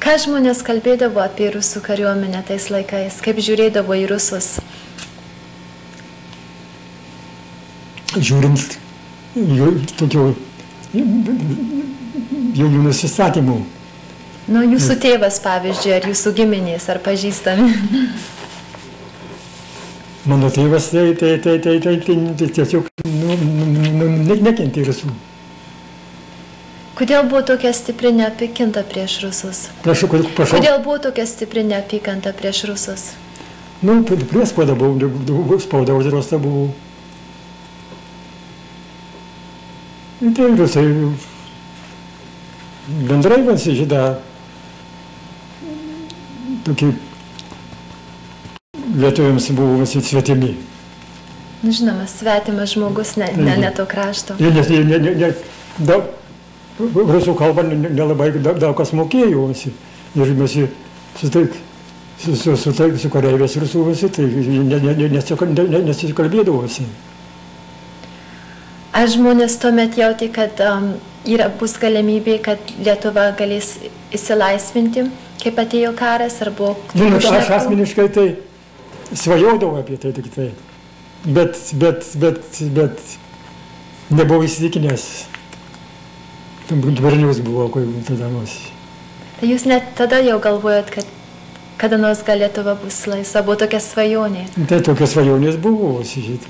Ką žmonės kalbėdavo apie rusų kariuomenę tais laikais? Kaip žiūrėdavo į rusus? Žiūrint tokių jau nusistatymų. Nu, jūsų tėvas, pavyzdžiui, ar jūsų giminės, ar pažįstami? Mano tėvas tiesiog nekentė rusų. Kodėl buvo tokia stipri neapykanta prieš rusus? Prašau. Kodėl buvo tokia stipri neapykanta prieš rusus? Nu, priespauda buvo, spauda uždrausta buvo. Tai rusai bendrai visi šitą tokį lietuviams buvo visi svetimi. Žinoma, svetimas žmogus, ne to krašto. Rusų kalbą nelabai daug kas mokėjo visi. Ir mes su kareivės rusų visi, tai nesikalbėdavo visi. Ar žmonės tuomet jautė, kad bus galimybė, kad Lietuva galės įsilaisvinti, kaip atėjo karas, ar buvo... Aš asmeniškai tai svajodavau apie tai tik tai, bet nebuvau įsitikinęs. Bernius buvo, kai tada nors. Tai jūs net tada jau galvojat, kad kada nors gal Lietuva bus laisva, buvo tokia svajonė? Tai tokia svajonės buvo šitą.